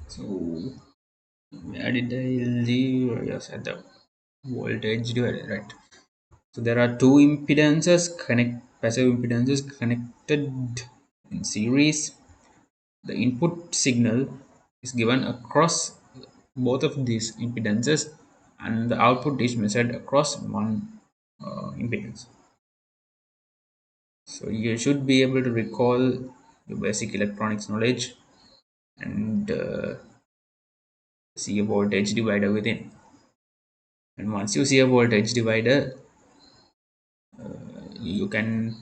So where did I leave? Yes, at the voltage divider, right? So there are two impedances passive impedances connected in series. The input signal is given across both of these impedances, and the output is measured across one impedance. So you should be able to recall your basic electronics knowledge and see a voltage divider within. And once you see a voltage divider, you can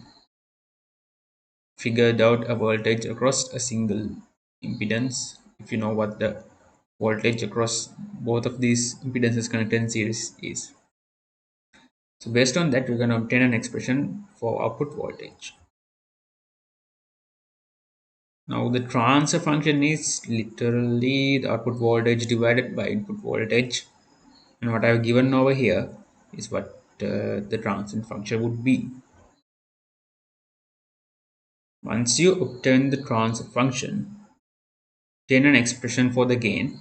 figure out a voltage across a single impedance if you know what the voltage across both of these impedances connected in series is. So based on that, we can obtain an expression for output voltage. Now the transfer function is literally the output voltage divided by input voltage, and what I have given over here is what the transfer function would be. Once you obtain the transfer function, obtain an expression for the gain,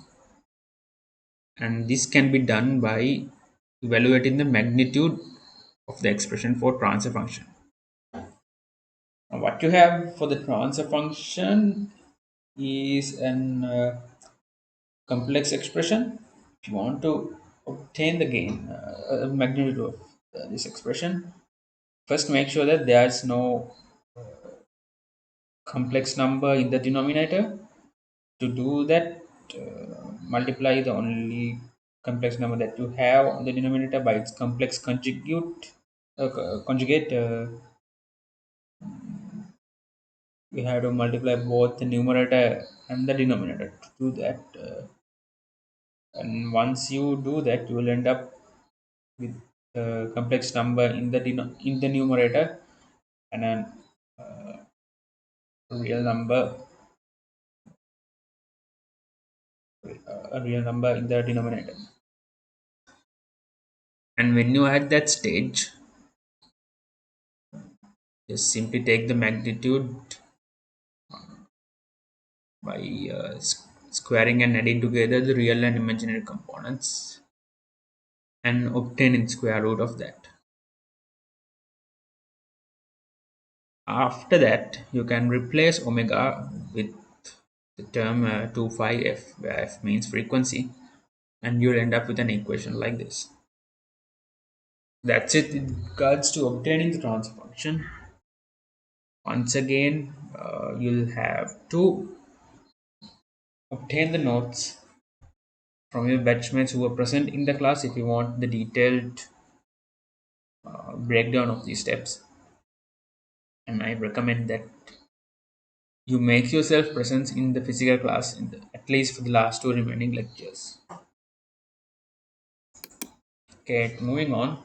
and this can be done by evaluating the magnitude of the expression for transfer function. Now what you have for the transfer function is an complex expression. If you want to obtain the gain, magnitude of this expression, first make sure that there is no complex number in the denominator. To do that, multiply the only complex number that you have on the denominator by its complex conjugate. We have to multiply both the numerator and the denominator to do that. And once you do that, you will end up with a complex number in the in the numerator and a real number in the denominator. And when you are at that stage, just simply take the magnitude by squaring and adding together the real and imaginary components and obtaining square root of that. After that, you can replace omega with the term 2 phi f, where f means frequency, and you'll end up with an equation like this. That's it in regards to obtaining the transfer function. Once again, you'll have to obtain the notes from your batchmates who were present in the class if you want the detailed breakdown of these steps. And I recommend that you make yourself present in the physical class at least for the last two remaining lectures. Okay, moving on.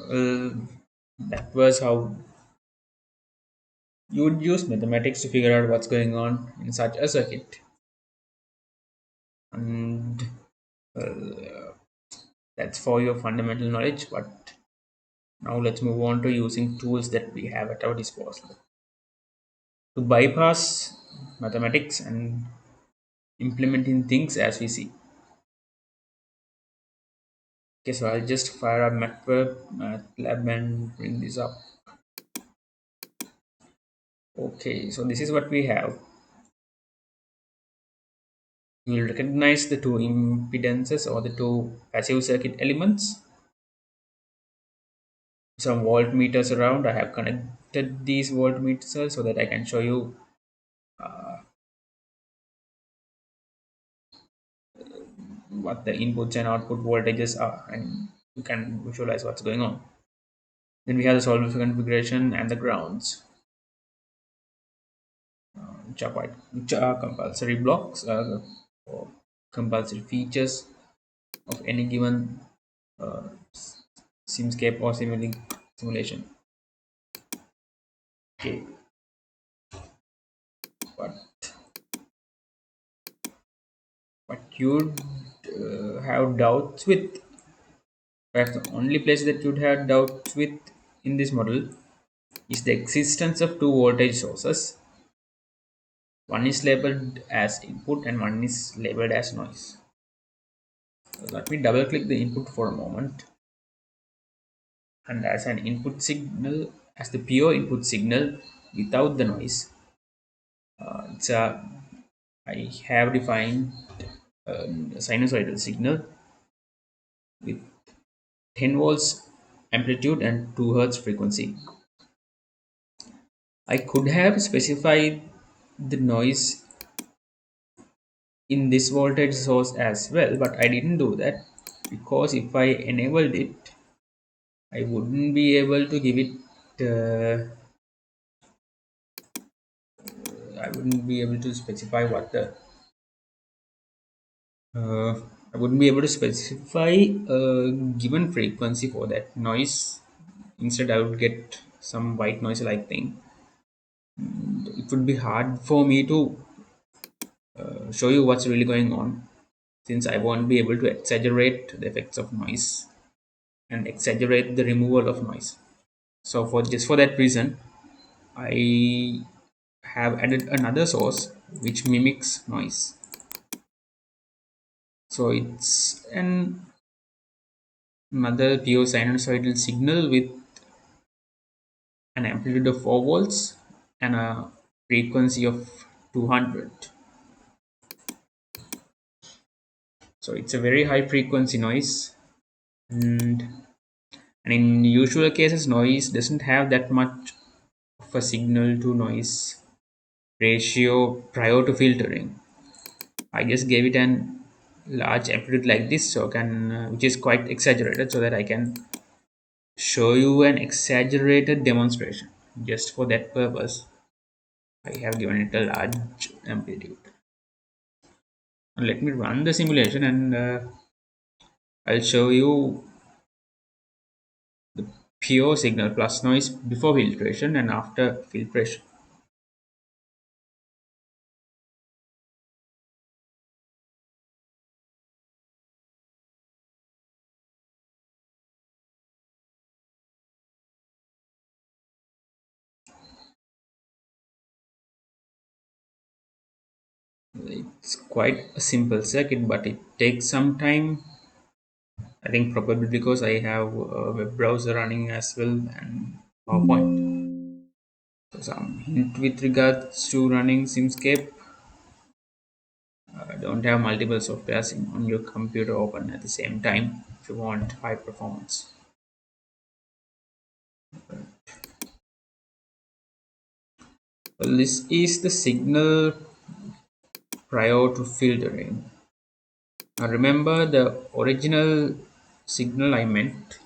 Well, that was how you would use mathematics to figure out what's going on in such a circuit. And that's for your fundamental knowledge. But now let's move on to using tools that we have at our disposal to bypass mathematics and implementing things as we see. Okay, so I'll just fire up MATLAB and bring this up. Okay, so this is what we have. You will recognize the two impedances or the two passive circuit elements. Some voltmeters around. I have connected these voltmeters so that I can show you what the inputs and output voltages are, and you can visualize what's going on. Then we have the solver configuration and the grounds, which are compulsory blocks or compulsory features of any given uh, simscape or simulation. Okay, but what you have doubts with, perhaps the only place that you'd have doubts with in this model is the existence of two voltage sources One is labeled as input and one is labeled as noise. So let me double click the input for a moment. And as an input signal, as the pure input signal without the noise, it's a I have defined a sinusoidal signal with 10 volts amplitude and 2 hertz frequency. I could have specified the noise in this voltage source as well, but I didn't do that because if I enabled it, I wouldn't be able to give it. I wouldn't be able to specify what the. Uh, I wouldn't be able to specify a given frequency for that noise. Instead, I would get some white noise like thing. It would be hard for me to show you what's really going on since I won't be able to exaggerate the effects of noise and exaggerate the removal of noise. So for just for that reason, I have added another source which mimics noise. So it's another pure sinusoidal signal with an amplitude of 4 volts and a frequency of 200. So it's a very high frequency noise, and in usual cases noise doesn't have that much of a signal to noise ratio prior to filtering. I just gave it an large amplitude like this, so can which is quite exaggerated, so that I can show you an exaggerated demonstration. Just for that purpose, I have given it a large amplitude. And let me run the simulation, and I'll show you the pure signal plus noise before filtration and after filtration. It's quite a simple circuit, but it takes some time. I think probably because I have a web browser running as well and PowerPoint. So some hint with regards to running Simscape. Don't have multiple softwares on your computer open at the same time if you want high performance. Well, this is the signal prior to filtering. Now remember the original signal I meant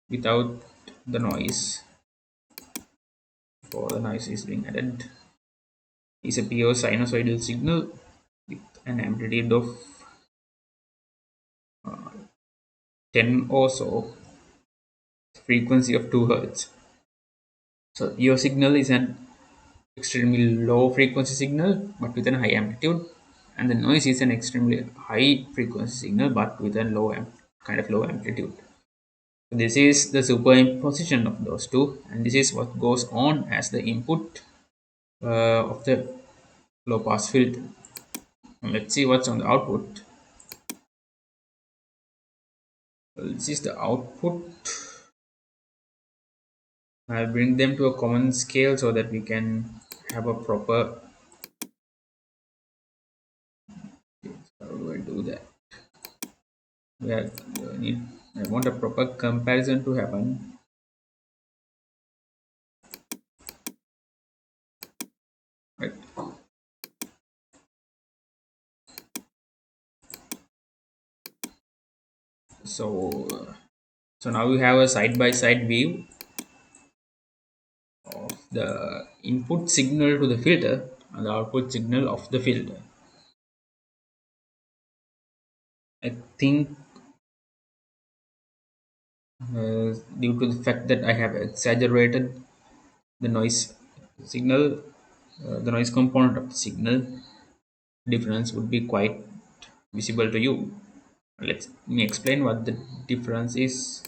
without the noise, before the noise is being added, is a pure sinusoidal signal with an amplitude of 10 or so, frequency of 2 hertz. So your signal is an extremely low frequency signal but with a high amplitude, and the noise is an extremely high frequency signal but with a kind of low amplitude. So this is the superimposition of those two, and this is what goes on as the input of the low pass filter. And let's see what's on the output. Well, this is the output. I'll bring them to a common scale so that we can have a proper. How do I do that? Yeah, I want a proper comparison to happen. Right. So, so now we have a side-by-side view of the input signal to the filter and the output signal of the filter. I think due to the fact that I have exaggerated the noise signal, the noise component of the signal, difference would be quite visible to you. Let me explain what the difference is.